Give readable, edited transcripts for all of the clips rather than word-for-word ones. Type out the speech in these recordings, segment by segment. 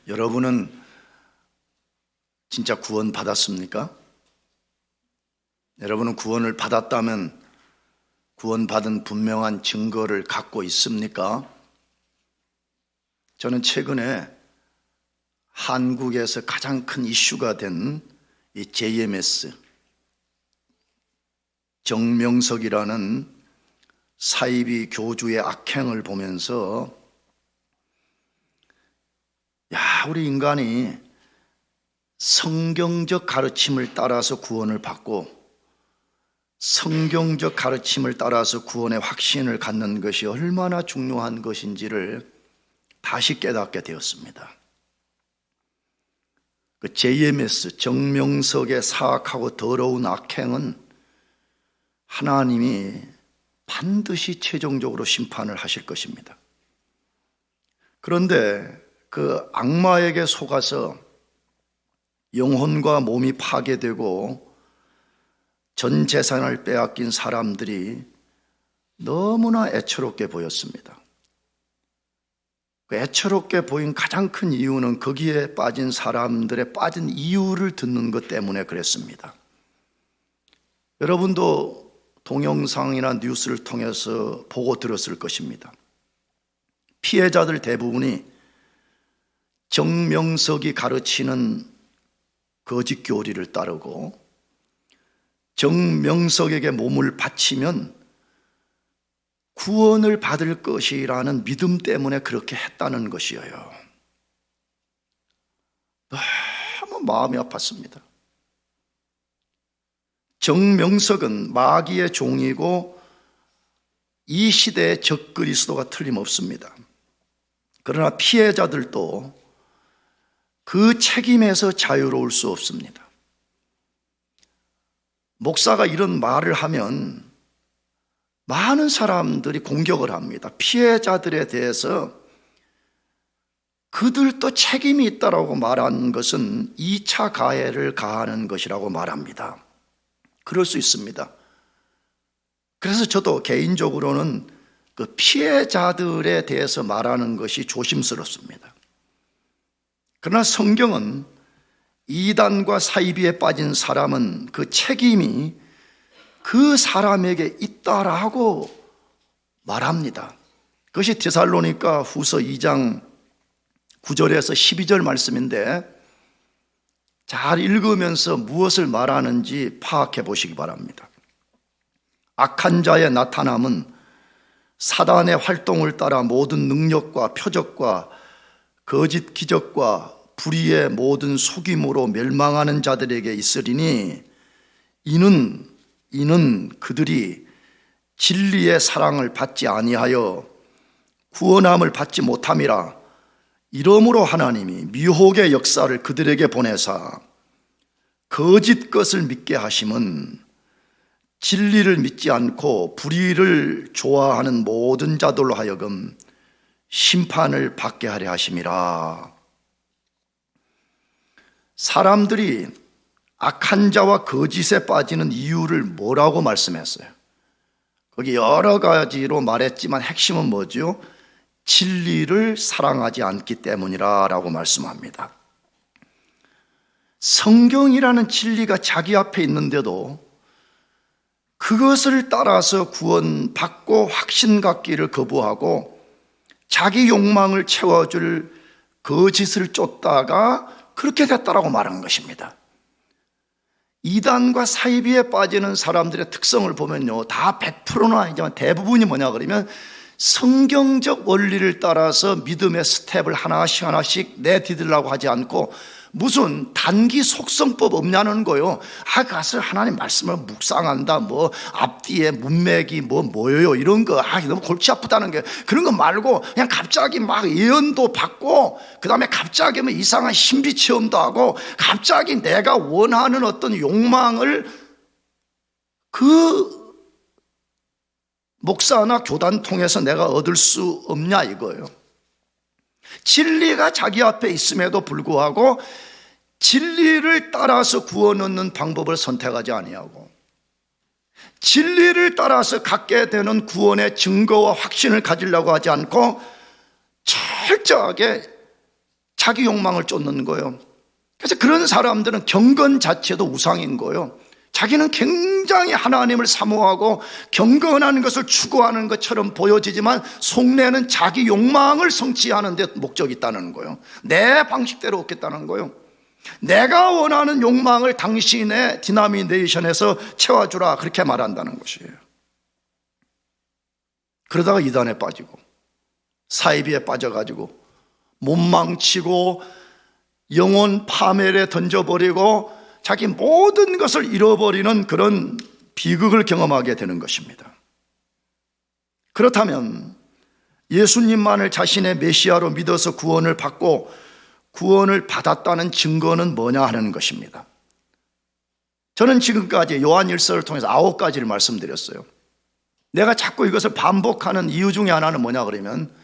여러분은 진짜 구원 받았습니까? 여러분은 구원을 받았다면 구원받은 분명한 증거를 갖고 있습니까? 저는 최근에 한국에서 가장 큰 이슈가 된 이 JMS, 정명석이라는 사이비 교주의 악행을 보면서 우리 인간이 성경적 가르침을 따라서 구원을 받고 성경적 가르침을 따라서 구원의 확신을 갖는 것이 얼마나 중요한 것인지를 다시 깨닫게 되었습니다. 그 JMS, 정명석의 사악하고 더러운 악행은 하나님이 반드시 최종적으로 심판을 하실 것입니다. 그런데 그 악마에게 속아서 영혼과 몸이 파괴되고 전 재산을 빼앗긴 사람들이 너무나 애처롭게 보였습니다. 그 애처롭게 보인 가장 큰 이유는 거기에 빠진 사람들의 빠진 이유를 듣는 것 때문에 그랬습니다. 여러분도 동영상이나 뉴스를 통해서 보고 들었을 것입니다. 피해자들 대부분이 정명석이 가르치는 거짓 교리를 따르고 정명석에게 몸을 바치면 구원을 받을 것이라는 믿음 때문에 그렇게 했다는 것이에요. 너무 마음이 아팠습니다. 정명석은 마귀의 종이고 이 시대의 적그리스도가 틀림없습니다. 그러나 피해자들도 그 책임에서 자유로울 수 없습니다. 목사가 이런 말을 하면 많은 사람들이 공격을 합니다. 피해자들에 대해서 그들도 책임이 있다고 말하는 것은 2차 가해를 가하는 것이라고 말합니다. 그럴 수 있습니다. 그래서 저도 개인적으로는 그 피해자들에 대해서 말하는 것이 조심스럽습니다. 그러나 성경은 이단과 사이비에 빠진 사람은 그 책임이 그 사람에게 있다라고 말합니다. 그것이 데살로니가 후서 2장 9절에서 12절 말씀인데 잘 읽으면서 무엇을 말하는지 파악해 보시기 바랍니다. 악한 자의 나타남은 사단의 활동을 따라 모든 능력과 표적과 거짓 기적과 불의의 모든 속임으로 멸망하는 자들에게 있으리니 이는 그들이 진리의 사랑을 받지 아니하여 구원함을 받지 못함이라. 이러므로 하나님이 미혹의 역사를 그들에게 보내사 거짓 것을 믿게 하심은 진리를 믿지 않고 불의를 좋아하는 모든 자들로 하여금 심판을 받게 하려 하심이라. 사람들이 악한 자와 거짓에 빠지는 이유를 뭐라고 말씀했어요? 거기 여러 가지로 말했지만 핵심은 뭐죠? 진리를 사랑하지 않기 때문이라고 말씀합니다. 성경이라는 진리가 자기 앞에 있는데도 그것을 따라서 구원받고 확신 갖기를 거부하고 자기 욕망을 채워줄 거짓을 쫓다가 그렇게 됐다라고 말한 것입니다. 이단과 사이비에 빠지는 사람들의 특성을 보면요, 다 100%는 아니지만 대부분이 뭐냐 그러면 성경적 원리를 따라서 믿음의 스텝을 하나씩 내디디려고 하지 않고 무슨 단기 속성법 없냐는 거요. 가서 하나님 말씀을 묵상한다, 앞뒤에 문맥이 뭐예요 이런 거 너무 골치 아프다는 게 그런 거 말고 그냥 갑자기 막 예언도 받고 그 다음에 갑자기 이상한 신비 체험도 하고 갑자기 내가 원하는 어떤 욕망을 그 목사나 교단 통해서 내가 얻을 수 없냐 이거예요. 진리가 자기 앞에 있음에도 불구하고 진리를 따라서 구원 얻는 방법을 선택하지 아니하고 진리를 따라서 갖게 되는 구원의 증거와 확신을 가지려고 하지 않고 철저하게 자기 욕망을 쫓는 거예요. 그래서 그런 사람들은 경건 자체도 우상인 거예요. 자기는 굉장히 하나님을 사모하고 경건한 것을 추구하는 것처럼 보여지지만 속내는 자기 욕망을 성취하는 데 목적이 있다는 거예요. 내 방식대로 얻겠다는 거예요. 내가 원하는 욕망을 당신의 디나미네이션에서 채워주라, 그렇게 말한다는 것이에요. 그러다가 이단에 빠지고 사이비에 빠져가지고 몸망치고 영혼 파멸에 던져버리고 자기 모든 것을 잃어버리는 그런 비극을 경험하게 되는 것입니다. 그렇다면 예수님만을 자신의 메시아로 믿어서 구원을 받고 구원을 받았다는 증거는 뭐냐 하는 것입니다. 저는 지금까지 요한 1서를 통해서 9가지를 말씀드렸어요. 내가 자꾸 이것을 반복하는 이유 중에 하나는 뭐냐 그러면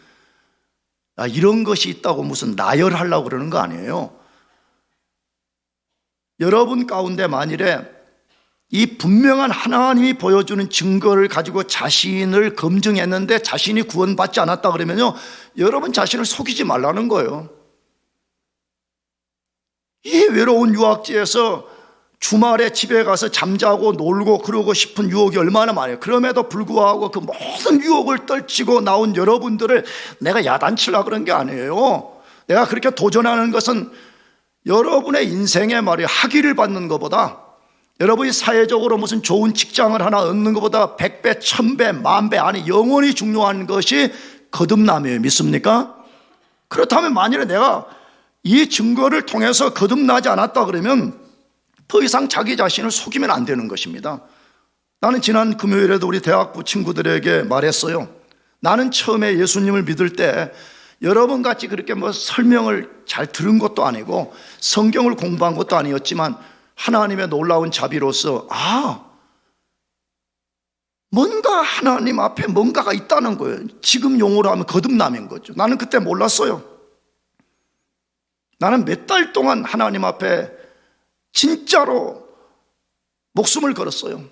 이런 것이 있다고 무슨 나열하려고 그러는 거 아니에요. 여러분 가운데 만일에 이 분명한 하나님이 보여주는 증거를 가지고 자신을 검증했는데 자신이 구원받지 않았다 그러면요, 여러분 자신을 속이지 말라는 거예요. 이 외로운 유학지에서 주말에 집에 가서 잠자고 놀고 그러고 싶은 유혹이 얼마나 많아요. 그럼에도 불구하고 그 모든 유혹을 떨치고 나온 여러분들을 내가 야단치려고 그런 게 아니에요. 내가 그렇게 도전하는 것은 여러분의 인생에 말이에요, 학위를 받는 것보다, 여러분이 사회적으로 무슨 좋은 직장을 하나 얻는 것보다 100배, 1000배, 10,000배, 아니 영원히 중요한 것이 거듭남이에요. 믿습니까? 그렇다면 만일에 내가 이 증거를 통해서 거듭나지 않았다 그러면 더 이상 자기 자신을 속이면 안 되는 것입니다. 나는 지난 금요일에도 우리 대학부 친구들에게 말했어요. 나는 처음에 예수님을 믿을 때 여러분 같이 그렇게 설명을 잘 들은 것도 아니고 성경을 공부한 것도 아니었지만 하나님의 놀라운 자비로서 뭔가 하나님 앞에 뭔가가 있다는 거예요. 지금 용어로 하면 거듭남인 거죠. 나는 그때 몰랐어요. 나는 몇 달 동안 하나님 앞에 진짜로 목숨을 걸었어요.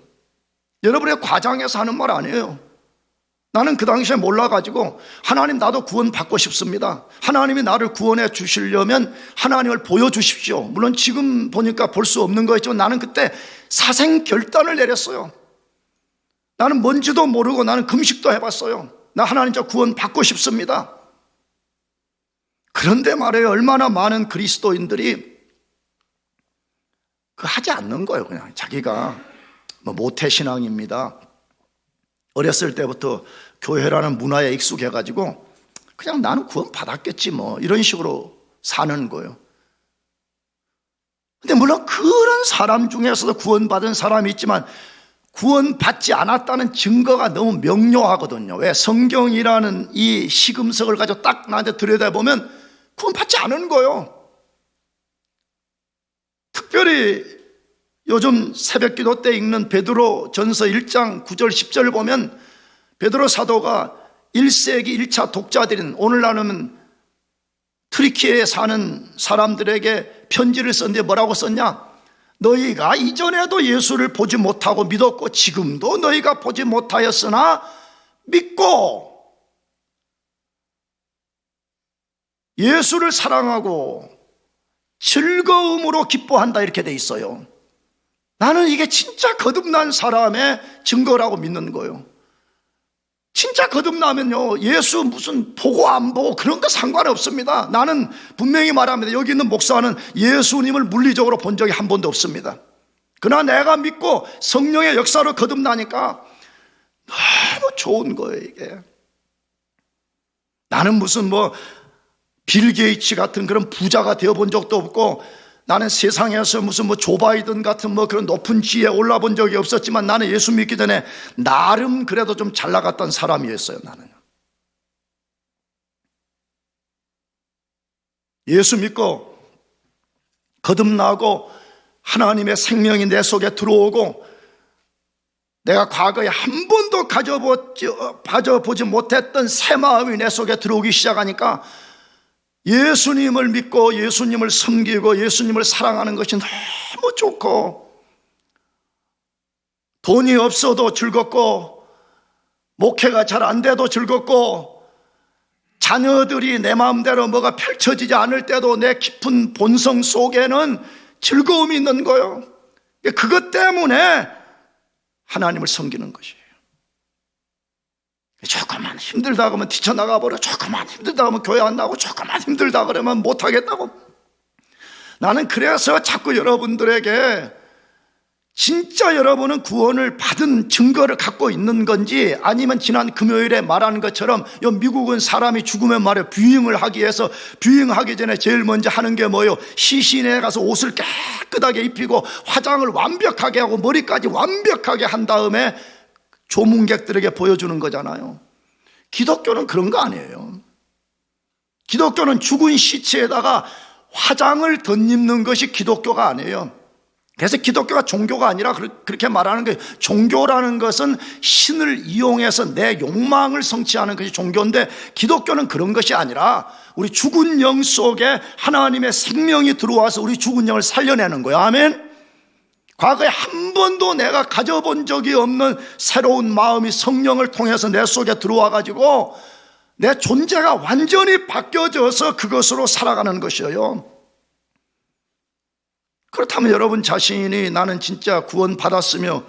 여러분의 과장해서 하는 말 아니에요. 나는 그 당시에 몰라가지고 하나님 나도 구원 받고 싶습니다. 하나님이 나를 구원해 주시려면 하나님을 보여주십시오. 물론 지금 보니까 볼 수 없는 거였지만 나는 그때 사생 결단을 내렸어요. 나는 뭔지도 모르고 나는 금식도 해봤어요. 나 하나님 저 구원 받고 싶습니다. 그런데 말이에요, 얼마나 많은 그리스도인들이 하지 않는 거예요. 그냥 자기가 모태신앙입니다. 어렸을 때부터 교회라는 문화에 익숙해가지고 그냥 나는 구원 받았겠지 이런 식으로 사는 거예요. 근데 물론 그런 사람 중에서도 구원받은 사람이 있지만 구원받지 않았다는 증거가 너무 명료하거든요. 왜? 성경이라는 이 시금석을 가지고 딱 나한테 들여다보면 구원받지 않은 거예요. 특별히 요즘 새벽기도 때 읽는 베드로 전서 1장 9절 10절을 보면 베드로 사도가 1세기 1차 독자들인, 오늘날은 트리키에 사는 사람들에게 편지를 썼는데 뭐라고 썼냐? 너희가 이전에도 예수를 보지 못하고 믿었고 지금도 너희가 보지 못하였으나 믿고 예수를 사랑하고 즐거움으로 기뻐한다, 이렇게 돼 있어요. 나는 이게 진짜 거듭난 사람의 증거라고 믿는 거예요. 진짜 거듭나면요, 예수 무슨 보고 안 보고 그런 거 상관없습니다. 나는 분명히 말합니다. 여기 있는 목사는 예수님을 물리적으로 본 적이 한 번도 없습니다. 그러나 내가 믿고 성령의 역사로 거듭나니까 너무 좋은 거예요, 이게. 나는 무슨 빌 게이츠 같은 그런 부자가 되어본 적도 없고, 나는 세상에서 무슨 조 바이든 같은 그런 높은 지위에 올라본 적이 없었지만 나는 예수 믿기 전에 나름 그래도 좀 잘 나갔던 사람이었어요. 나는 예수 믿고 거듭나고 하나님의 생명이 내 속에 들어오고 내가 과거에 한 번도 가져보지 못했던 새 마음이 내 속에 들어오기 시작하니까 예수님을 믿고 예수님을 섬기고 예수님을 사랑하는 것이 너무 좋고, 돈이 없어도 즐겁고 목회가 잘 안 돼도 즐겁고 자녀들이 내 마음대로 뭐가 펼쳐지지 않을 때도 내 깊은 본성 속에는 즐거움이 있는 거예요. 그것 때문에 하나님을 섬기는 것이에요. 조금만 힘들다 그러면 뛰쳐나가 버려. 조금만 힘들다 그러면 교회 안 나고, 조금만 힘들다 그러면 못하겠다고. 나는 그래서 자꾸 여러분들에게 진짜 여러분은 구원을 받은 증거를 갖고 있는 건지, 아니면 지난 금요일에 말한 것처럼 미국은 사람이 죽으면 말이에요, 뷰잉을 하기 위해서 뷰잉하기 전에 제일 먼저 하는 게 뭐예요? 시신에 가서 옷을 깨끗하게 입히고 화장을 완벽하게 하고 머리까지 완벽하게 한 다음에 조문객들에게 보여주는 거잖아요. 기독교는 그런 거 아니에요. 기독교는 죽은 시체에다가 화장을 덧입는 것이 기독교가 아니에요. 그래서 기독교가 종교가 아니라 그렇게 말하는 거예요. 종교라는 것은 신을 이용해서 내 욕망을 성취하는 것이 종교인데, 기독교는 그런 것이 아니라 우리 죽은 영 속에 하나님의 생명이 들어와서 우리 죽은 영을 살려내는 거예요. 아멘. 과거에 한 번도 내가 가져본 적이 없는 새로운 마음이 성령을 통해서 내 속에 들어와 가지고 내 존재가 완전히 바뀌어져서 그것으로 살아가는 것이에요. 그렇다면 여러분 자신이 나는 진짜 구원받았으며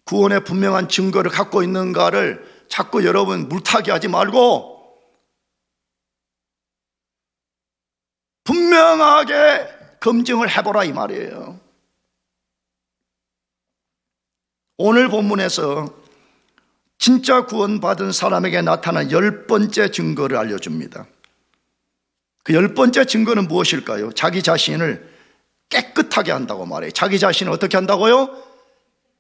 구원의 분명한 증거를 갖고 있는가를 자꾸 여러분 물타기 하지 말고 분명하게 검증을 해보라, 이 말이에요. 오늘 본문에서 진짜 구원받은 사람에게 나타난 10번째 증거를 알려줍니다. 그 10번째 증거는 무엇일까요? 자기 자신을 깨끗하게 한다고 말해요. 자기 자신을 어떻게 한다고요?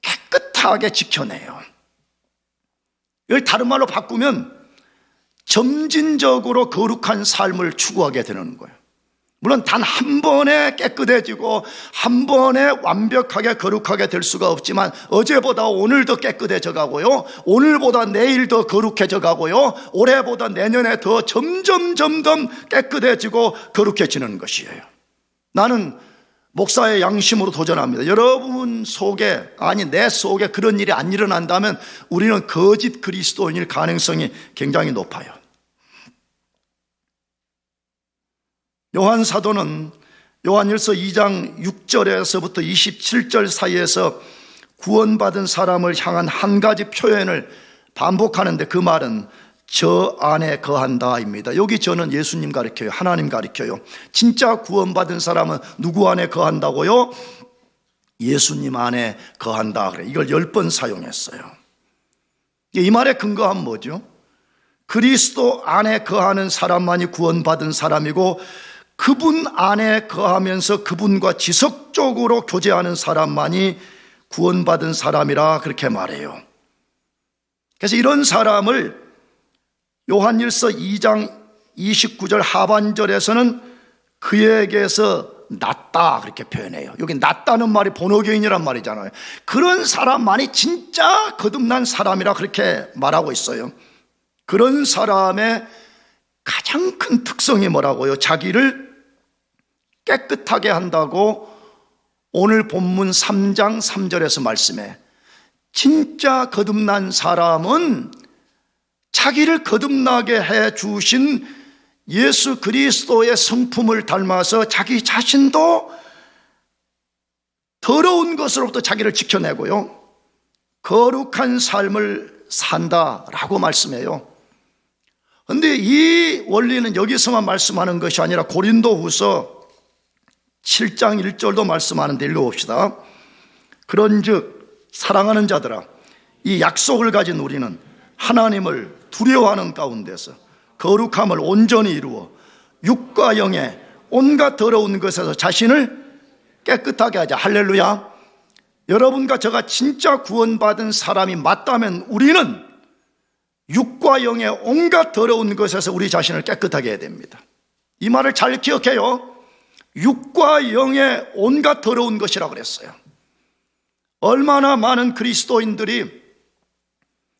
깨끗하게 지켜내요. 이걸 다른 말로 바꾸면 점진적으로 거룩한 삶을 추구하게 되는 거예요. 물론 단 한 번에 깨끗해지고 한 번에 완벽하게 거룩하게 될 수가 없지만, 어제보다 오늘 더 깨끗해져 가고요, 오늘보다 내일 더 거룩해져 가고요, 올해보다 내년에 더 점점 깨끗해지고 거룩해지는 것이에요. 나는 목사의 양심으로 도전합니다. 여러분 속에, 아니 내 속에 그런 일이 안 일어난다면 우리는 거짓 그리스도인일 가능성이 굉장히 높아요. 요한 사도는 요한일서 2장 6절에서부터 27절 사이에서 구원받은 사람을 향한 한 가지 표현을 반복하는데, 그 말은 저 안에 거한다입니다. 여기 저는 예수님 가리켜요. 하나님 가리켜요. 진짜 구원받은 사람은 누구 안에 거한다고요? 예수님 안에 거한다. 그래. 이걸 10번 사용했어요. 이 말의 근거는 뭐죠? 그리스도 안에 거하는 사람만이 구원받은 사람이고, 그분 안에 거하면서 그분과 지속적으로 교제하는 사람만이 구원받은 사람이라 그렇게 말해요. 그래서 이런 사람을 요한일서 2장 29절 하반절에서는 그에게서 낫다 그렇게 표현해요. 여기 낫다는 말이 본어교인이란 말이잖아요. 그런 사람만이 진짜 거듭난 사람이라 그렇게 말하고 있어요. 그런 사람의 가장 큰 특성이 뭐라고요? 자기를 깨끗하게 한다고 오늘 본문 3장 3절에서 말씀해. 진짜 거듭난 사람은 자기를 거듭나게 해 주신 예수 그리스도의 성품을 닮아서 자기 자신도 더러운 것으로부터 자기를 지켜내고요, 거룩한 삶을 산다라고 말씀해요. 그런데 이 원리는 여기서만 말씀하는 것이 아니라 고린도후서 7장 1절도 말씀하는데 읽어봅시다. 그런즉 사랑하는 자들아, 이 약속을 가진 우리는 하나님을 두려워하는 가운데서 거룩함을 온전히 이루어 육과 영의 온갖 더러운 것에서 자신을 깨끗하게 하자. 할렐루야. 여러분과 저가 진짜 구원받은 사람이 맞다면 우리는 육과 영의 온갖 더러운 것에서 우리 자신을 깨끗하게 해야 됩니다. 이 말을 잘 기억해요. 육과 영의 온갖 더러운 것이라고 그랬어요. 얼마나 많은 그리스도인들이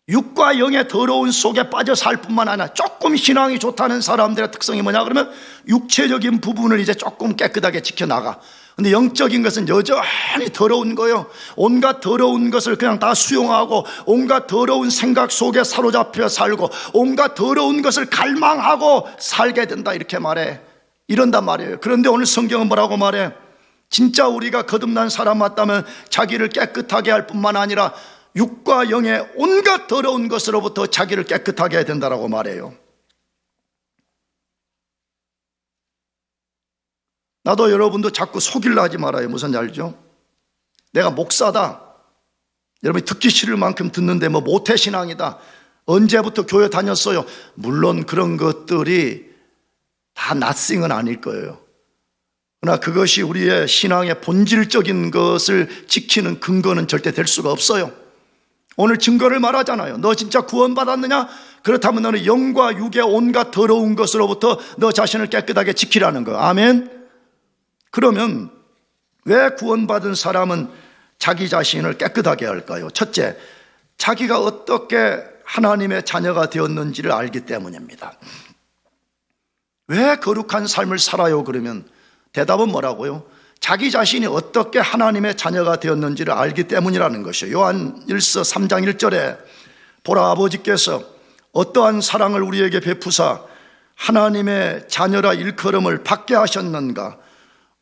육과 영의 더러운 속에 빠져 살 뿐만 아니라 조금 신앙이 좋다는 사람들의 특성이 뭐냐 그러면 육체적인 부분을 이제 조금 깨끗하게 지켜나가. 근데 영적인 것은 여전히 더러운 거예요. 온갖 더러운 것을 그냥 다 수용하고 온갖 더러운 생각 속에 사로잡혀 살고 온갖 더러운 것을 갈망하고 살게 된다, 이렇게 말해. 이런단 말이에요. 그런데 오늘 성경은 뭐라고 말해? 진짜 우리가 거듭난 사람 맞다면 자기를 깨끗하게 할 뿐만 아니라 육과 영의 온갖 더러운 것으로부터 자기를 깨끗하게 해야 된다라고 말해요. 나도 여러분도 자꾸 속일라 하지 말아요. 무슨 알죠? 내가 목사다, 여러분이 듣기 싫을 만큼 듣는데 뭐 모태신앙이다, 언제부터 교회 다녔어요. 물론 그런 것들이 다 낫싱은 아닐 거예요. 그러나 그것이 우리의 신앙의 본질적인 것을 지키는 근거는 절대 될 수가 없어요. 오늘 증거를 말하잖아요. 너 진짜 구원받았느냐? 그렇다면 너는 영과 육의 온갖 더러운 것으로부터 너 자신을 깨끗하게 지키라는 거. 아멘. 그러면 왜 구원받은 사람은 자기 자신을 깨끗하게 할까요? 첫째, 자기가 어떻게 하나님의 자녀가 되었는지를 알기 때문입니다. 왜 거룩한 삶을 살아요? 그러면 대답은 뭐라고요? 자기 자신이 어떻게 하나님의 자녀가 되었는지를 알기 때문이라는 것이요. 요한 1서 3장 1절에 보라, 아버지께서 어떠한 사랑을 우리에게 베푸사 하나님의 자녀라 일컬음을 받게 하셨는가.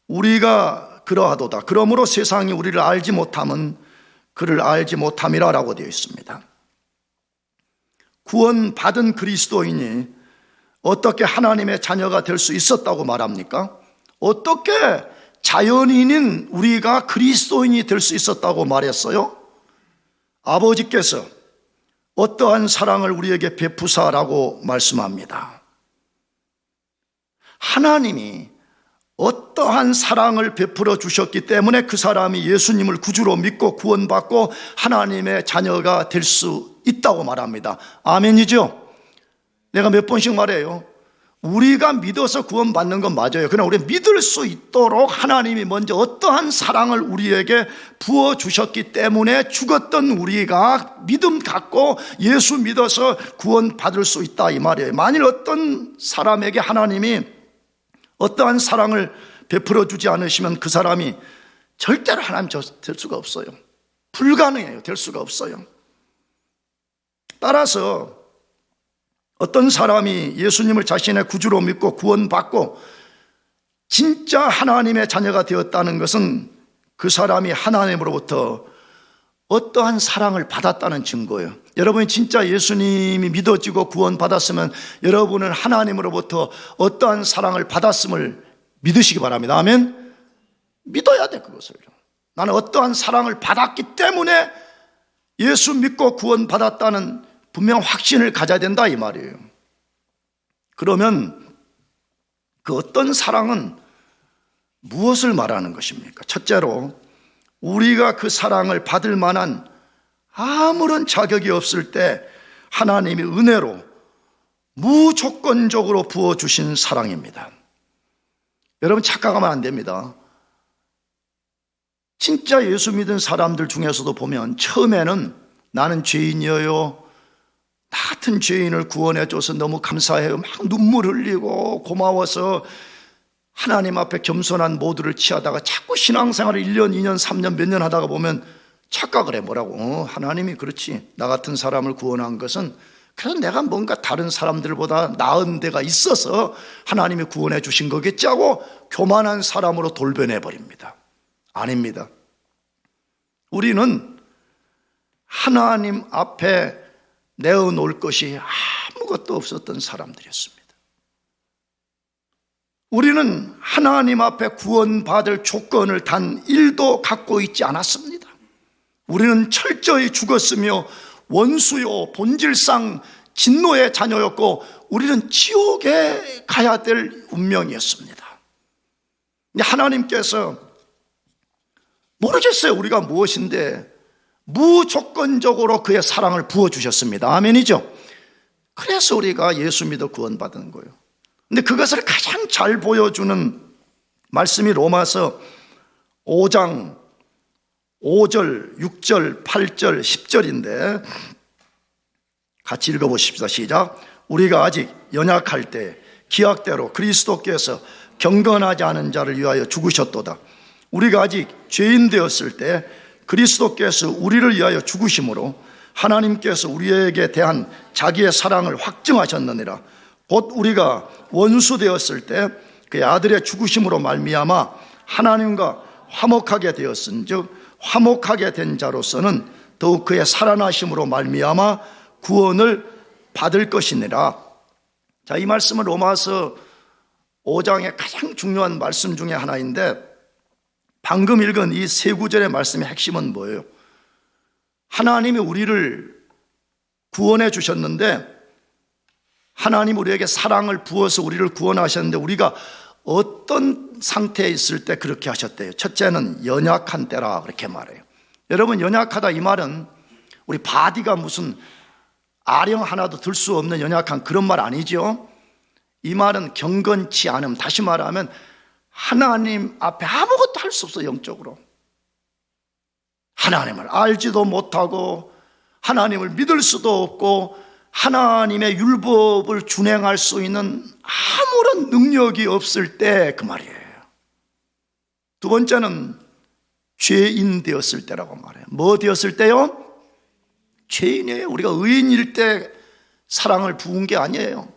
우리가 그러하도다. 그러므로 세상이 우리를 알지 못함은 그를 알지 못함이라 라고 되어 있습니다. 구원받은 그리스도인이 어떻게 하나님의 자녀가 될 수 있었다고 말합니까? 어떻게 자연인인 우리가 그리스도인이 될 수 있었다고 말했어요? 아버지께서 어떠한 사랑을 우리에게 베푸사라고 말씀합니다. 하나님이 어떠한 사랑을 베풀어 주셨기 때문에 그 사람이 예수님을 구주로 믿고 구원받고 하나님의 자녀가 될 수 있다고 말합니다. 아멘이죠? 내가 몇 번씩 말해요. 우리가 믿어서 구원받는 건 맞아요. 그러나 우리 믿을 수 있도록 하나님이 먼저 어떠한 사랑을 우리에게 부어주셨기 때문에 죽었던 우리가 믿음 갖고 예수 믿어서 구원받을 수 있다, 이 말이에요. 만일 어떤 사람에게 하나님이 어떠한 사랑을 베풀어 주지 않으시면 그 사람이 절대로 하나님 될 수가 없어요. 불가능해요. 될 수가 없어요. 따라서 어떤 사람이 예수님을 자신의 구주로 믿고 구원받고 진짜 하나님의 자녀가 되었다는 것은 그 사람이 하나님으로부터 어떠한 사랑을 받았다는 증거예요. 여러분이 진짜 예수님이 믿어지고 구원받았으면 여러분은 하나님으로부터 어떠한 사랑을 받았음을 믿으시기 바랍니다. 아멘. 믿어야 돼. 그것을. 나는 어떠한 사랑을 받았기 때문에 예수 믿고 구원받았다는 분명 확신을 가져야 된다, 이 말이에요. 그러면 그 어떤 사랑은 무엇을 말하는 것입니까? 첫째로 우리가 그 사랑을 받을 만한 아무런 자격이 없을 때 하나님이 은혜로 무조건적으로 부어주신 사랑입니다. 여러분 착각하면 안 됩니다. 진짜 예수 믿은 사람들 중에서도 보면 처음에는 나는 죄인이에요, 나 같은 죄인을 구원해줘서 너무 감사해요, 막 눈물 흘리고 고마워서 하나님 앞에 겸손한 모두를 취하다가 자꾸 신앙생활을 1년, 2년, 3년, 몇 년 하다가 보면 착각을 해. 뭐라고? 하나님이 그렇지, 나 같은 사람을 구원한 것은 그래서 내가 뭔가 다른 사람들보다 나은 데가 있어서 하나님이 구원해 주신 거겠지 하고 교만한 사람으로 돌변해 버립니다. 아닙니다. 우리는 하나님 앞에 내어놓을 것이 아무것도 없었던 사람들이었습니다. 우리는 하나님 앞에 구원받을 조건을 단 1도 갖고 있지 않았습니다. 우리는 철저히 죽었으며 원수요 본질상 진노의 자녀였고 우리는 지옥에 가야 될 운명이었습니다. 하나님께서 모르겠어요 우리가 무엇인데 무조건적으로 그의 사랑을 부어주셨습니다. 아멘이죠? 그래서 우리가 예수 믿어 구원받은 거예요. 근데 그것을 가장 잘 보여주는 말씀이 로마서 5장 5절, 6절, 8절, 10절인데 같이 읽어보십시다. 시작. 우리가 아직 연약할 때 기약대로 그리스도께서 경건하지 않은 자를 위하여 죽으셨도다. 우리가 아직 죄인 되었을 때 그리스도께서 우리를 위하여 죽으심으로 하나님께서 우리에게 대한 자기의 사랑을 확증하셨느니라. 곧 우리가 원수 되었을 때 그의 아들의 죽으심으로 말미암아 하나님과 화목하게 되었은즉 화목하게 된 자로서는 더욱 그의 살아나심으로 말미암아 구원을 받을 것이니라. 자, 이 말씀은 로마서 5장의 가장 중요한 말씀 중에 하나인데, 방금 읽은 이 세 구절의 말씀의 핵심은 뭐예요? 하나님이 우리를 구원해 주셨는데, 하나님 우리에게 사랑을 부어서 우리를 구원하셨는데, 우리가 어떤 상태에 있을 때 그렇게 하셨대요? 첫째는 연약한 때라 그렇게 말해요. 여러분, 연약하다 이 말은 우리 바디가 무슨 아령 하나도 들 수 없는 연약한 그런 말 아니죠. 이 말은 경건치 않음, 다시 말하면 하나님 앞에 아무것도 할 수 없어. 영적으로 하나님을 알지도 못하고 하나님을 믿을 수도 없고 하나님의 율법을 준행할 수 있는 아무런 능력이 없을 때 그 말이에요. 두 번째는 죄인 되었을 때라고 말해요. 뭐 되었을 때요? 죄인이에요. 우리가 의인일 때 사랑을 부은 게 아니에요.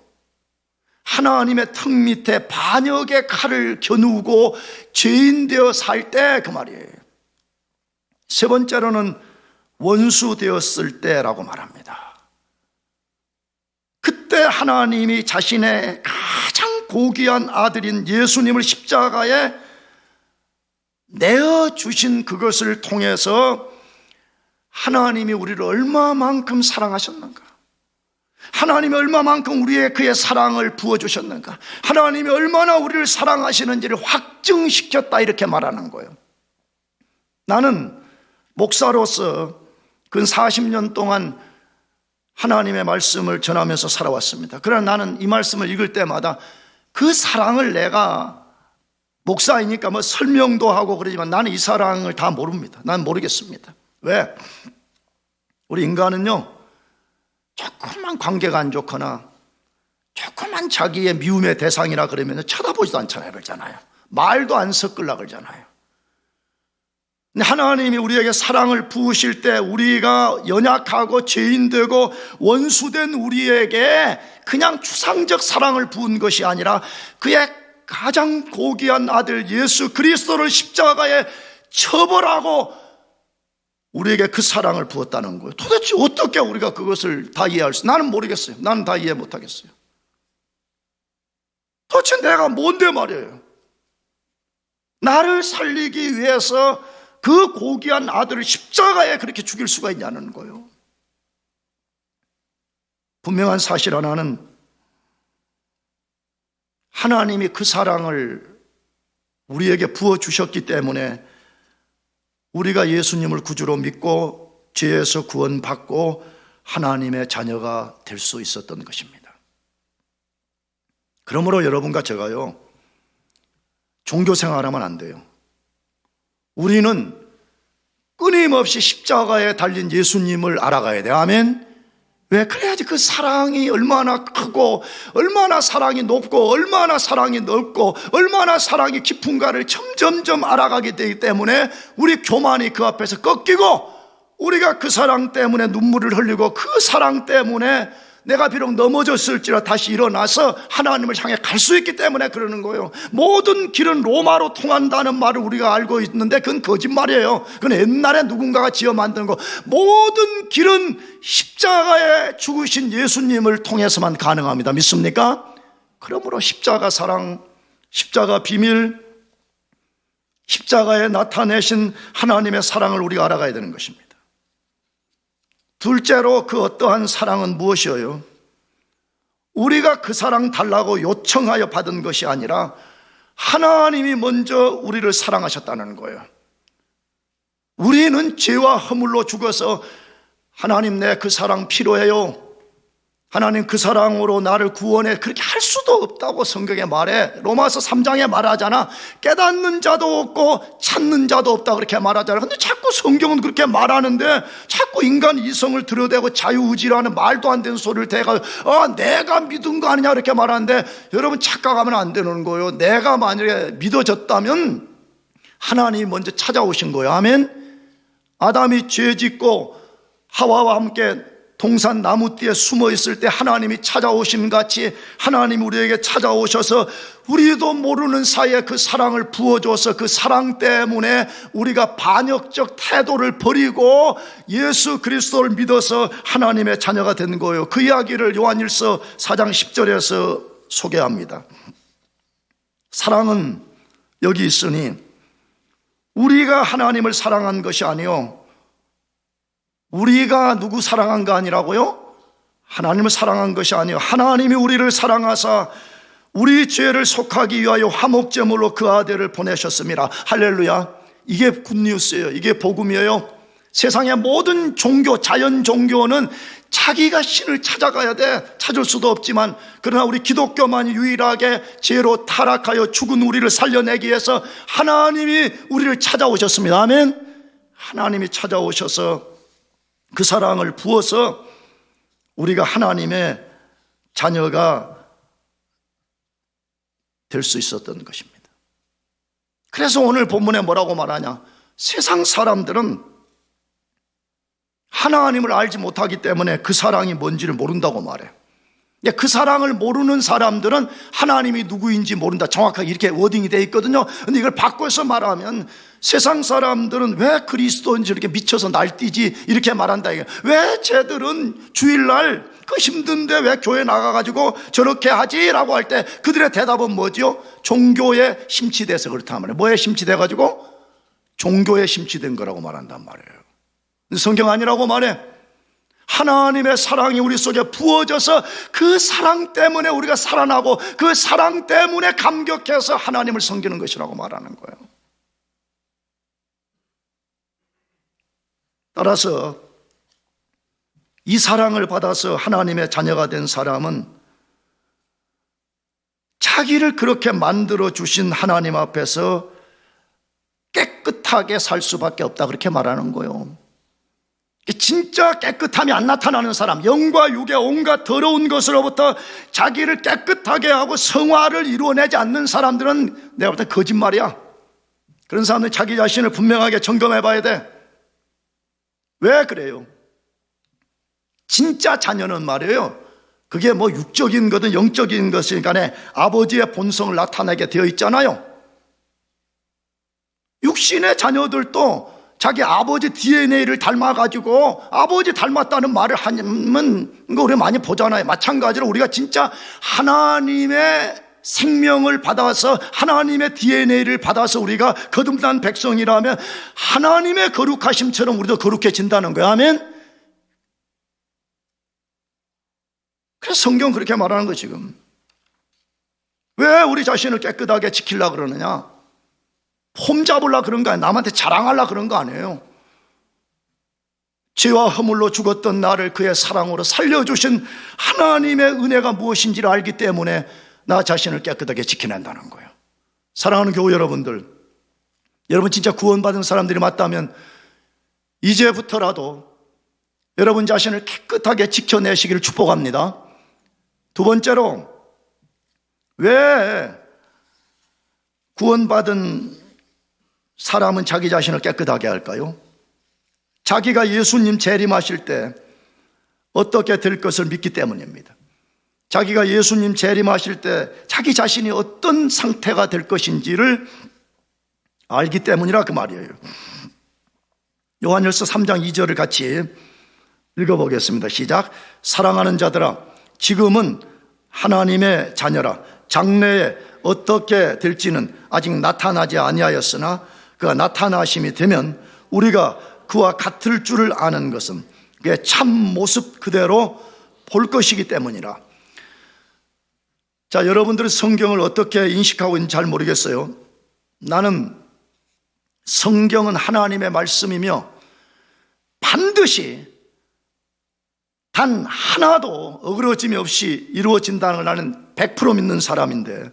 하나님의 턱 밑에 반역의 칼을 겨누고 죄인 되어 살 때 그 말이에요. 세 번째로는 원수 되었을 때라고 말합니다. 그때 하나님이 자신의 가장 고귀한 아들인 예수님을 십자가에 내어주신 그것을 통해서 하나님이 우리를 얼마만큼 사랑하셨는가, 하나님이 얼마만큼 우리의 그의 사랑을 부어주셨는가, 하나님이 얼마나 우리를 사랑하시는지를 확증시켰다, 이렇게 말하는 거예요. 나는 목사로서 근 40년 동안 하나님의 말씀을 전하면서 살아왔습니다. 그러나 나는 이 말씀을 읽을 때마다 그 사랑을 내가 목사이니까 뭐 설명도 하고 그러지만 나는 이 사랑을 다 모릅니다. 난 모르겠습니다. 왜? 우리 인간은요, 조금만 관계가 안 좋거나 조금만 자기의 미움의 대상이라 그러면 쳐다보지도 않잖아요. 그러잖아요. 말도 안 섞으려고 그러잖아요. 근데 하나님이 우리에게 사랑을 부으실 때 우리가 연약하고 죄인되고 원수된 우리에게 그냥 추상적 사랑을 부은 것이 아니라 그의 가장 고귀한 아들 예수 그리스도를 십자가에 처벌하고 우리에게 그 사랑을 부었다는 거예요. 도대체 어떻게 우리가 그것을 다 이해할 수? 나는 모르겠어요. 나는 다 이해 못하겠어요. 도대체 내가 뭔데 말이에요. 나를 살리기 위해서 그 고귀한 아들을 십자가에 그렇게 죽일 수가 있냐는 거예요. 분명한 사실 하나는 하나님이 그 사랑을 우리에게 부어주셨기 때문에 우리가 예수님을 구주로 믿고 죄에서 구원받고 하나님의 자녀가 될 수 있었던 것입니다. 그러므로 여러분과 제가요, 종교 생활하면 안 돼요. 우리는 끊임없이 십자가에 달린 예수님을 알아가야 돼요. 아멘. 왜? 그래야지 그 사랑이 얼마나 크고 얼마나 사랑이 높고 얼마나 사랑이 넓고 얼마나 사랑이 깊은가를 점점점 알아가게 되기 때문에 우리 교만이 그 앞에서 꺾이고 우리가 그 사랑 때문에 눈물을 흘리고 그 사랑 때문에 내가 비록 넘어졌을지라 다시 일어나서 하나님을 향해 갈 수 있기 때문에 그러는 거예요. 모든 길은 로마로 통한다는 말을 우리가 알고 있는데 그건 거짓말이에요. 그건 옛날에 누군가가 지어 만든 거. 모든 길은 십자가에 죽으신 예수님을 통해서만 가능합니다. 믿습니까? 그러므로 십자가 사랑, 십자가 비밀, 십자가에 나타내신 하나님의 사랑을 우리가 알아가야 되는 것입니다. 둘째로 그 어떠한 사랑은 무엇이에요? 우리가 그 사랑 달라고 요청하여 받은 것이 아니라 하나님이 먼저 우리를 사랑하셨다는 거예요. 우리는 죄와 허물로 죽어서 하나님 내 그 사랑 필요해요, 하나님 그 사랑으로 나를 구원해, 그렇게 할 수도 없다고 성경에 말해. 로마서 3장에 말하잖아. 깨닫는 자도 없고 찾는 자도 없다 그렇게 말하잖아. 근데 자꾸 성경은 그렇게 말하는데 자꾸 인간 이성을 들여대고 자유의지라는 말도 안 되는 소리를 대가 내가 믿은 거 아니냐 이렇게 말하는데, 여러분 착각하면 안 되는 거예요. 내가 만약에 믿어졌다면 하나님이 먼저 찾아오신 거예요. 아멘. 아담이 죄 짓고 하와와 함께 동산 나무띠에 숨어 있을 때 하나님이 찾아오신 같이 하나님이 우리에게 찾아오셔서 우리도 모르는 사이에 그 사랑을 부어줘서 그 사랑 때문에 우리가 반역적 태도를 버리고 예수 그리스도를 믿어서 하나님의 자녀가 된 거예요. 그 이야기를 요한일서 4장 10절에서 소개합니다. 사랑은 여기 있으니 우리가 하나님을 사랑한 것이 아니요 우리가 누구 사랑한 거 아니라고요? 하나님을 사랑한 것이 아니요 하나님이 우리를 사랑하사 우리 죄를 속하기 위하여 화목제물로 그 아들을 보내셨습니다. 할렐루야. 이게 굿뉴스예요. 이게 복음이에요. 세상의 모든 종교, 자연 종교는 자기가 신을 찾아가야 돼. 찾을 수도 없지만 그러나 우리 기독교만이 유일하게 죄로 타락하여 죽은 우리를 살려내기 위해서 하나님이 우리를 찾아오셨습니다. 아멘. 하나님이 찾아오셔서 그 사랑을 부어서 우리가 하나님의 자녀가 될 수 있었던 것입니다. 그래서 오늘 본문에 뭐라고 말하냐? 세상 사람들은 하나님을 알지 못하기 때문에 그 사랑이 뭔지를 모른다고 말해. 그 사랑을 모르는 사람들은 하나님이 누구인지 모른다. 정확하게 이렇게 워딩이 되어 있거든요. 근데 이걸 바꿔서 말하면 세상 사람들은 왜 그리스도인지 이렇게 미쳐서 날뛰지 이렇게 말한다. 왜 쟤들은 주일날 그 힘든데 왜 교회 나가가지고 저렇게 하지라고 할 때 그들의 대답은 뭐죠? 종교에 심취돼서 그렇다 말이에요. 뭐에 심취돼가지고? 종교에 심취된 거라고 말한단 말이에요. 성경 아니라고 말해. 하나님의 사랑이 우리 속에 부어져서 그 사랑 때문에 우리가 살아나고 그 사랑 때문에 감격해서 하나님을 섬기는 것이라고 말하는 거예요. 따라서 이 사랑을 받아서 하나님의 자녀가 된 사람은 자기를 그렇게 만들어 주신 하나님 앞에서 깨끗하게 살 수밖에 없다 그렇게 말하는 거예요. 진짜 깨끗함이 안 나타나는 사람, 영과 육의 온갖 더러운 것으로부터 자기를 깨끗하게 하고 성화를 이루어내지 않는 사람들은 내가 볼 때 거짓말이야. 그런 사람들은 자기 자신을 분명하게 점검해 봐야 돼. 왜 그래요? 진짜 자녀는 말이에요, 그게 뭐 육적인 거든 영적인 것이든 간에 아버지의 본성을 나타내게 되어 있잖아요. 육신의 자녀들도 자기 아버지 DNA를 닮아가지고 아버지 닮았다는 말을 하면 이거 우리 많이 보잖아요. 마찬가지로 우리가 진짜 하나님의 생명을 받아서 하나님의 DNA를 받아서 우리가 거듭난 백성이라면 하나님의 거룩하심처럼 우리도 거룩해진다는 거야. 아멘. 그래서 성경은 그렇게 말하는 거. 지금 왜 우리 자신을 깨끗하게 지키려고 그러느냐? 폼 잡으려고 그런 거 아니에요. 남한테 자랑하려고 그런 거 아니에요. 죄와 허물로 죽었던 나를 그의 사랑으로 살려주신 하나님의 은혜가 무엇인지를 알기 때문에 나 자신을 깨끗하게 지켜낸다는 거예요. 사랑하는 교우 여러분들, 여러분 진짜 구원받은 사람들이 맞다면 이제부터라도 여러분 자신을 깨끗하게 지켜내시기를 축복합니다. 두 번째로, 왜 구원받은 사람은 자기 자신을 깨끗하게 할까요? 자기가 예수님 재림하실 때 어떻게 될 것을 믿기 때문입니다. 자기가 예수님 재림하실 때 자기 자신이 어떤 상태가 될 것인지를 알기 때문이라 그 말이에요. 요한일서 3장 2절을 같이 읽어보겠습니다. 시작. 사랑하는 자들아, 지금은 하나님의 자녀라. 장래에 어떻게 될지는 아직 나타나지 아니하였으나 그가 나타나심이 되면 우리가 그와 같을 줄을 아는 것은 그의 참 모습 그대로 볼 것이기 때문이라. 자, 여러분들은 성경을 어떻게 인식하고 있는지 잘 모르겠어요. 나는 성경은 하나님의 말씀이며 반드시 단 하나도 어그러짐이 없이 이루어진다는 걸 나는 100% 믿는 사람인데,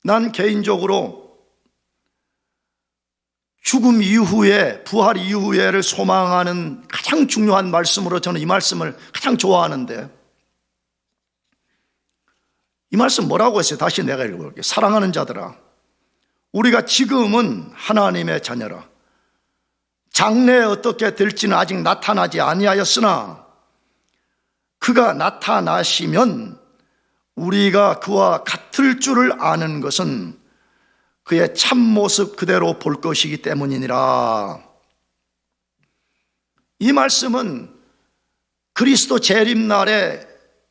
난 개인적으로 죽음 이후에, 부활 이후에를 소망하는 가장 중요한 말씀으로 저는 이 말씀을 가장 좋아하는데, 이 말씀 뭐라고 했어요? 다시 내가 읽어볼게요. 사랑하는 자들아, 우리가 지금은 하나님의 자녀라. 장래에 어떻게 될지는 아직 나타나지 아니하였으나 그가 나타나시면 우리가 그와 같을 줄을 아는 것은 그의 참모습 그대로 볼 것이기 때문이니라. 이 말씀은 그리스도 재림날에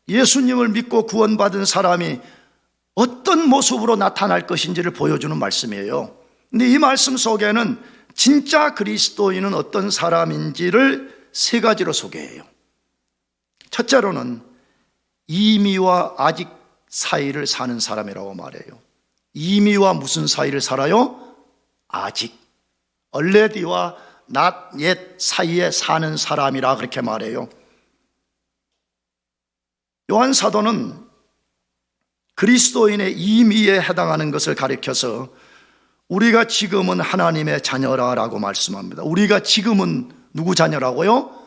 예수님을 믿고 구원받은 사람이 어떤 모습으로 나타날 것인지를 보여주는 말씀이에요. 근데 이 말씀 속에는 진짜 그리스도인은 어떤 사람인지를 세 가지로 소개해요. 첫째로는 이미와 아직 사이를 사는 사람이라고 말해요. 이미와 무슨 사이를 살아요? 아직. already와 not yet 사이에 사는 사람이라 그렇게 말해요. 요한 사도는 그리스도인의 이미에 해당하는 것을 가리켜서 우리가 지금은 하나님의 자녀라고 말씀합니다. 우리가 지금은 누구 자녀라고요?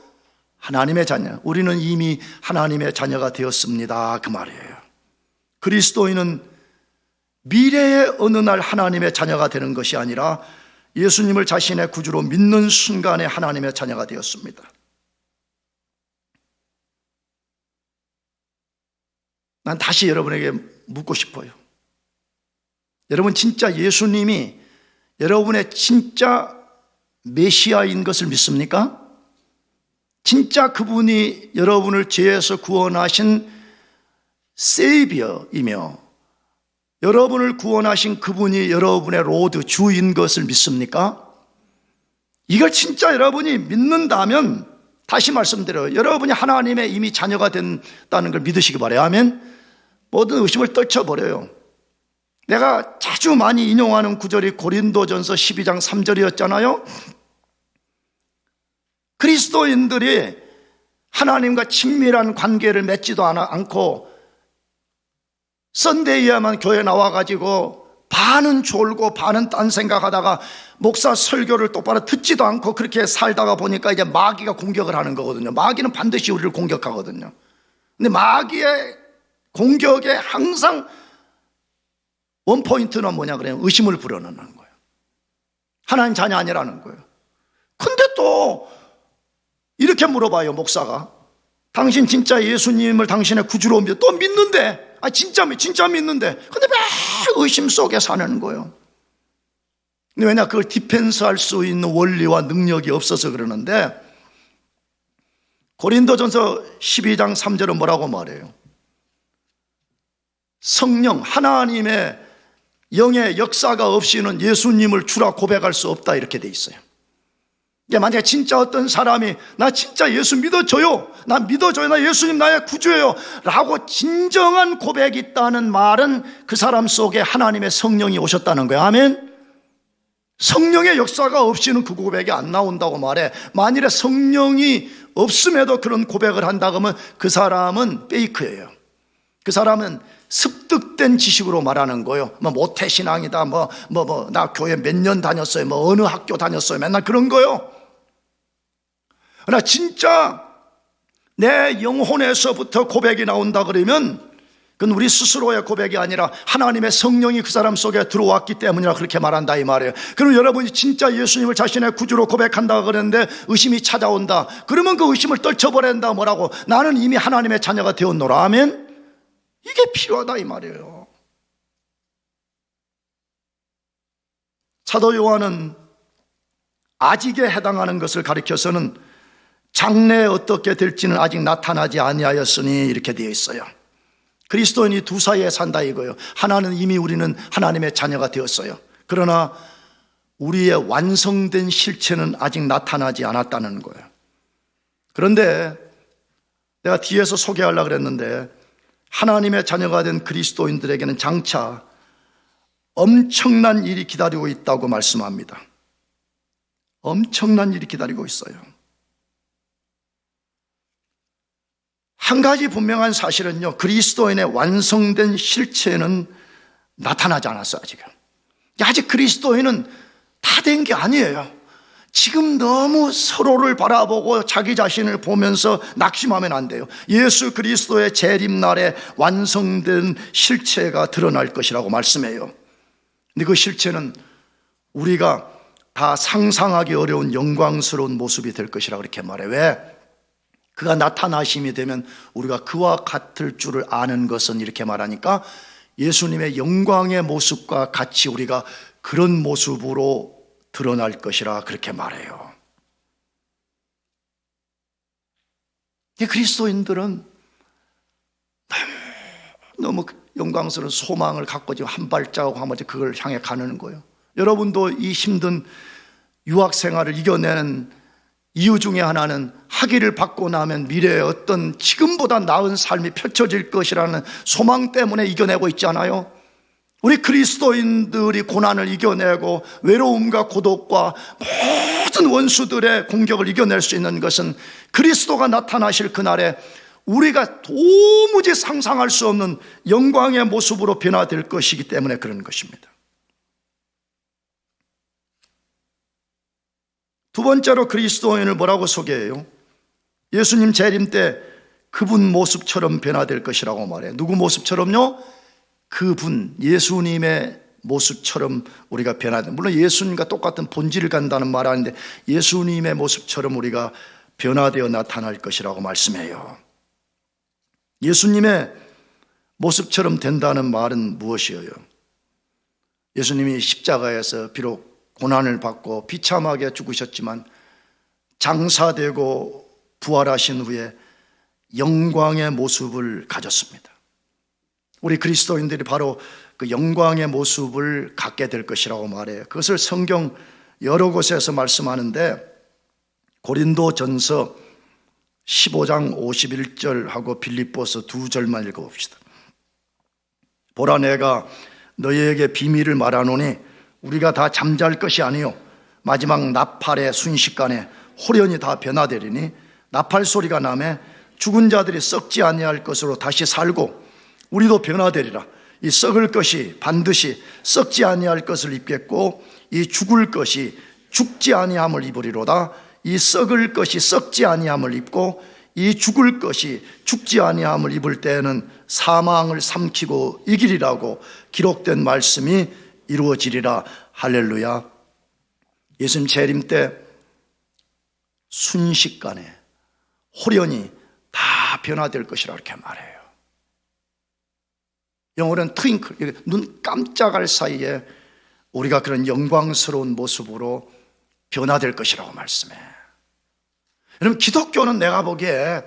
하나님의 자녀. 우리는 이미 하나님의 자녀가 되었습니다. 그 말이에요. 그리스도인은 미래의 어느 날 하나님의 자녀가 되는 것이 아니라 예수님을 자신의 구주로 믿는 순간에 하나님의 자녀가 되었습니다. 난 다시 여러분에게 묻고 싶어요. 여러분 진짜 예수님이 여러분의 진짜 메시아인 것을 믿습니까? 진짜 그분이 여러분을 죄에서 구원하신 세이비어이며 여러분을 구원하신 그분이 여러분의 로드 주인 것을 믿습니까? 이걸 진짜 여러분이 믿는다면 다시 말씀드려요. 여러분이 하나님의 이미 자녀가 된다는 걸 믿으시기 바라요. 아멘. 모든 의심을 떨쳐버려요. 내가 자주 많이 인용하는 구절이 고린도전서 12장 3절이었잖아요. 그리스도인들이 하나님과 친밀한 관계를 맺지도 않고 썬데이에만 교회 나와가지고 반은 졸고 반은 딴 생각하다가 목사 설교를 똑바로 듣지도 않고 그렇게 살다가 보니까 이제 마귀가 공격을 하는 거거든요. 마귀는 반드시 우리를 공격하거든요. 근데 마귀의 공격에 항상 원포인트는 뭐냐 그래요? 의심을 불어넣는 거예요. 하나님 자녀 아니라는 거예요. 근데 또 이렇게 물어봐요, 목사가. 당신 진짜 예수님을 당신의 구주로 믿어? 또 믿는데, 진짜 믿는데. 근데 왜 의심 속에 사는 거예요? 근데 왜냐, 그걸 디펜스 할 수 있는 원리와 능력이 없어서 그러는데, 고린도전서 12장 3절은 뭐라고 말해요? 성령, 하나님의 영의 역사가 없이는 예수님을 주라 고백할 수 없다 이렇게 돼 있어요. 만약에 진짜 어떤 사람이 나 진짜 예수 믿어줘요, 나 믿어줘요, 나 예수님 나의 구주예요 라고 진정한 고백이 있다는 말은 그 사람 속에 하나님의 성령이 오셨다는 거예요. 아멘. 성령의 역사가 없이는 그 고백이 안 나온다고 말해. 만일에 성령이 없음에도 그런 고백을 한다 그러면 그 사람은 페이크예요. 그 사람은 습득된 지식으로 말하는 거예요. 모태신앙이다, 나 교회 몇 년 다녔어요, 어느 학교 다녔어요, 맨날 그런 거요. 그러나 진짜 내 영혼에서부터 고백이 나온다 그러면 그건 우리 스스로의 고백이 아니라 하나님의 성령이 그 사람 속에 들어왔기 때문이라 그렇게 말한다 이 말이에요. 그럼 여러분이 진짜 예수님을 자신의 구주로 고백한다 그랬는데 의심이 찾아온다 그러면 그 의심을 떨쳐버린다. 뭐라고? 나는 이미 하나님의 자녀가 되었노라. 아멘. 이게 필요하다 이 말이에요. 사도 요한은 아직에 해당하는 것을 가리켜서는 장래에 어떻게 될지는 아직 나타나지 아니하였으니 이렇게 되어 있어요. 그리스도인이 두 사이에 산다 이거예요. 하나는 이미 우리는 하나님의 자녀가 되었어요. 그러나 우리의 완성된 실체는 아직 나타나지 않았다는 거예요. 그런데 내가 뒤에서 소개하려고 그랬는데 하나님의 자녀가 된 그리스도인들에게는 장차 엄청난 일이 기다리고 있다고 말씀합니다. 엄청난 일이 기다리고 있어요. 한 가지 분명한 사실은요, 그리스도인의 완성된 실체는 나타나지 않았어요. 아직 그리스도인은 다 된 게 아니에요. 지금 너무 서로를 바라보고 자기 자신을 보면서 낙심하면 안 돼요. 예수 그리스도의 재림날에 완성된 실체가 드러날 것이라고 말씀해요. 근데 그 실체는 우리가 다 상상하기 어려운 영광스러운 모습이 될 것이라 그렇게 말해. 왜? 그가 나타나심이 되면 우리가 그와 같을 줄을 아는 것은, 이렇게 말하니까 예수님의 영광의 모습과 같이 우리가 그런 모습으로 드러날 것이라 그렇게 말해요. 그리스도인들은 너무 영광스러운 소망을 갖고 지금 한 발자국 한 발자국 그걸 향해 가는 거예요. 여러분도 이 힘든 유학 생활을 이겨내는 이유 중에 하나는 학위를 받고 나면 미래에 어떤 지금보다 나은 삶이 펼쳐질 것이라는 소망 때문에 이겨내고 있잖아요. 우리 그리스도인들이 고난을 이겨내고 외로움과 고독과 모든 원수들의 공격을 이겨낼 수 있는 것은 그리스도가 나타나실 그날에 우리가 도무지 상상할 수 없는 영광의 모습으로 변화될 것이기 때문에 그런 것입니다. 두 번째로 그리스도인을 뭐라고 소개해요? 예수님 재림 때 그분 모습처럼 변화될 것이라고 말해요. 누구 모습처럼요? 그분, 예수님의 모습처럼 우리가 변화된다. 물론 예수님과 똑같은 본질을 간다는 말 아닌데 예수님의 모습처럼 우리가 변화되어 나타날 것이라고 말씀해요. 예수님의 모습처럼 된다는 말은 무엇이에요? 예수님이 십자가에서 비록 고난을 받고 비참하게 죽으셨지만 장사되고 부활하신 후에 영광의 모습을 가졌습니다. 우리 그리스도인들이 바로 그 영광의 모습을 갖게 될 것이라고 말해요. 그것을 성경 여러 곳에서 말씀하는데 고린도전서 15장 51절하고 빌립보서 2절만 읽어봅시다. 보라, 내가 너희에게 비밀을 말하노니 우리가 다 잠잘 것이 아니요 마지막 나팔의 순식간에 호련히 다 변화되리니 나팔 소리가 나매 죽은 자들이 썩지 아니할 것으로 다시 살고 우리도 변화되리라. 이 썩을 것이 반드시 썩지 아니할 것을 입겠고 이 죽을 것이 죽지 아니함을 입으리로다. 이 썩을 것이 썩지 아니함을 입고 이 죽을 것이 죽지 아니함을 입을 때에는 사망을 삼키고 이기리라고 기록된 말씀이 이루어지리라. 할렐루야. 예수님 재림 때 순식간에 호련히 다 변화될 것이라 이렇게 말해요. 영어로는 트윙클, 눈 깜짝할 사이에 우리가 그런 영광스러운 모습으로 변화될 것이라고 말씀해. 여러분, 기독교는 내가 보기에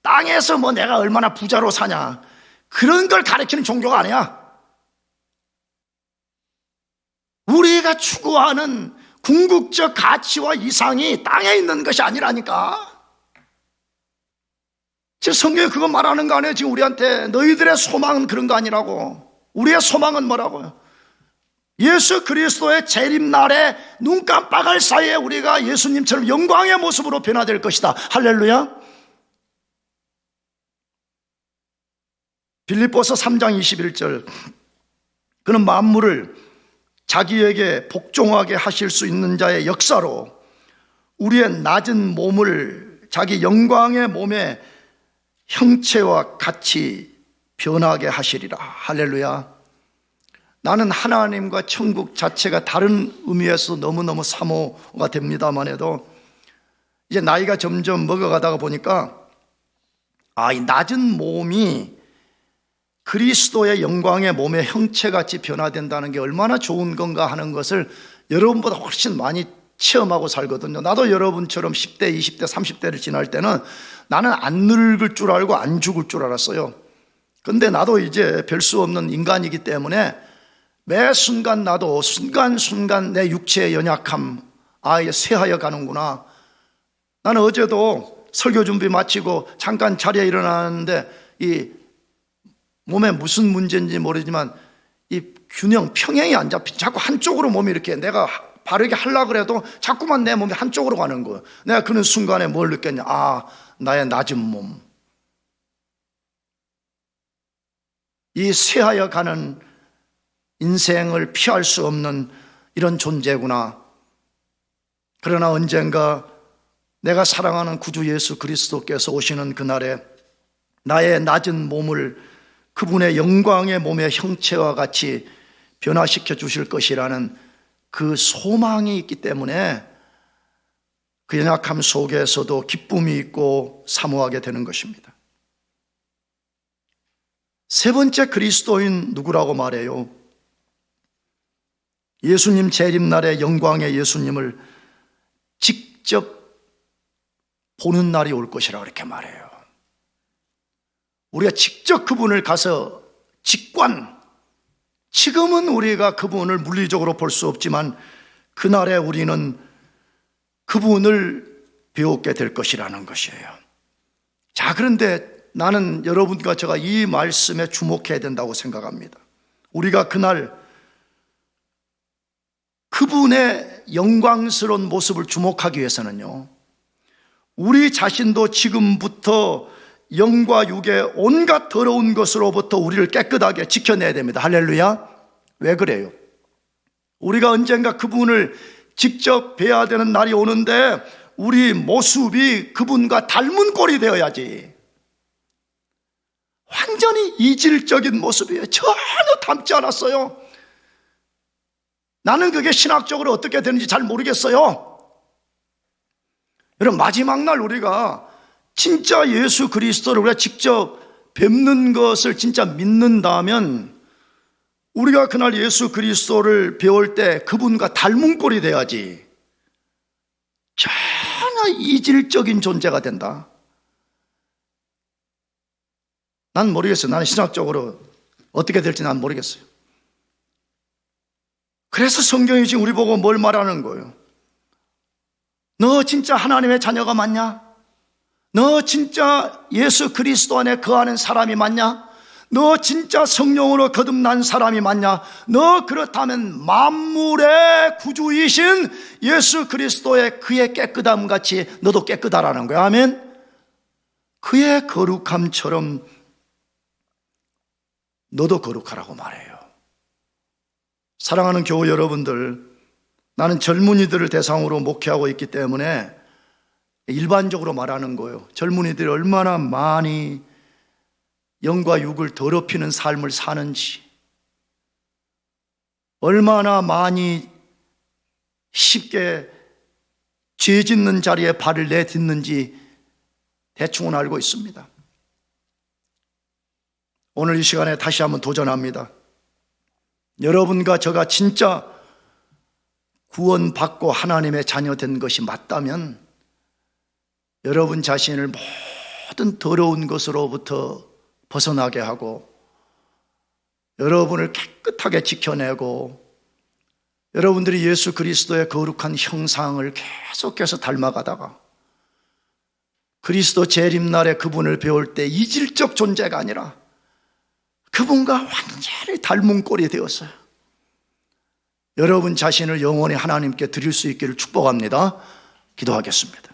땅에서 뭐 내가 얼마나 부자로 사냐 그런 걸 가르치는 종교가 아니야. 우리가 추구하는 궁극적 가치와 이상이 땅에 있는 것이 아니라니까. 지금 성경에 그거 말하는 거 아니에요? 지금 우리한테 너희들의 소망은 그런 거 아니라고. 우리의 소망은 뭐라고요? 예수 그리스도의 재림날에 눈 깜빡할 사이에 우리가 예수님처럼 영광의 모습으로 변화될 것이다. 할렐루야. 빌립보서 3장 21절, 그는 만물을 자기에게 복종하게 하실 수 있는 자의 역사로 우리의 낮은 몸을 자기 영광의 몸의 형체와 같이 변하게 하시리라. 할렐루야. 나는 하나님과 천국 자체가 다른 의미에서 너무너무 사모가 됩니다만 해도 이제 나이가 점점 먹어가다가 보니까 이 낮은 몸이 그리스도의 영광의 몸의 형체같이 변화된다는 게 얼마나 좋은 건가 하는 것을 여러분보다 훨씬 많이 체험하고 살거든요. 나도 여러분처럼 10대, 20대, 30대를 지날 때는 나는 안 늙을 줄 알고 안 죽을 줄 알았어요. 근데 나도 이제 별 수 없는 인간이기 때문에 매 순간 나도 순간순간 내 육체의 연약함, 이게 쇠하여 가는구나. 나는 어제도 설교 준비 마치고 잠깐 자리에 일어나는데 이 몸에 무슨 문제인지 모르지만 이 균형, 평행이 안 잡히 자꾸 한쪽으로 몸이 이렇게 내가 바르게 하려고 해도 자꾸만 내 몸이 한쪽으로 가는 거예요. 내가 그런 순간에 뭘 느꼈냐? 나의 낮은 몸. 이 쇠하여 가는 인생을 피할 수 없는 이런 존재구나. 그러나 언젠가 내가 사랑하는 구주 예수 그리스도께서 오시는 그날에 나의 낮은 몸을 그분의 영광의 몸의 형체와 같이 변화시켜 주실 것이라는 그 소망이 있기 때문에 그 연약함 속에서도 기쁨이 있고 사모하게 되는 것입니다. 세 번째 그리스도인 누구라고 말해요? 예수님 재림날에 영광의 예수님을 직접 보는 날이 올 것이라고 이렇게 말해요. 우리가 직접 그분을 가서 직관, 지금은 우리가 그분을 물리적으로 볼 수 없지만 그날에 우리는 그분을 배우게 될 것이라는 것이에요. 자, 그런데 나는 여러분과 제가 이 말씀에 주목해야 된다고 생각합니다. 우리가 그날 그분의 영광스러운 모습을 주목하기 위해서는요, 우리 자신도 지금부터 영과 육의 온갖 더러운 것으로부터 우리를 깨끗하게 지켜내야 됩니다. 할렐루야. 왜 그래요? 우리가 언젠가 그분을 직접 뵈야 되는 날이 오는데 우리 모습이 그분과 닮은 꼴이 되어야지. 완전히 이질적인 모습이에요. 전혀 닮지 않았어요. 나는 그게 신학적으로 어떻게 되는지 잘 모르겠어요. 여러분, 마지막 날 우리가 진짜 예수 그리스도를 우리가 직접 뵙는 것을 진짜 믿는다면 우리가 그날 예수 그리스도를 배울 때 그분과 닮은 꼴이 돼야지. 전혀 이질적인 존재가 된다. 난 모르겠어요. 나는 신학적으로 어떻게 될지 난 모르겠어요. 그래서 성경이 지금 우리 보고 뭘 말하는 거예요? 너 진짜 하나님의 자녀가 맞냐? 너 진짜 예수 그리스도 안에 거하는 사람이 맞냐? 너 진짜 성령으로 거듭난 사람이 맞냐? 너 그렇다면 만물의 구주이신 예수 그리스도의 그의 깨끗함 같이 너도 깨끗하라는 거야. 아멘? 그의 거룩함처럼 너도 거룩하라고 말해요. 사랑하는 교우 여러분들, 나는 젊은이들을 대상으로 목회하고 있기 때문에 일반적으로 말하는 거예요. 젊은이들이 얼마나 많이 영과 육을 더럽히는 삶을 사는지, 얼마나 많이 쉽게 죄 짓는 자리에 발을 내딛는지 대충은 알고 있습니다. 오늘 이 시간에 다시 한번 도전합니다. 여러분과 저가 진짜 구원받고 하나님의 자녀 된 것이 맞다면 여러분 자신을 모든 더러운 것으로부터 벗어나게 하고 여러분을 깨끗하게 지켜내고 여러분들이 예수 그리스도의 거룩한 형상을 계속해서 닮아가다가 그리스도 재림날에 그분을 배울 때 이질적 존재가 아니라 그분과 완전히 닮은 꼴이 되었어요. 여러분 자신을 영원히 하나님께 드릴 수 있기를 축복합니다. 기도하겠습니다.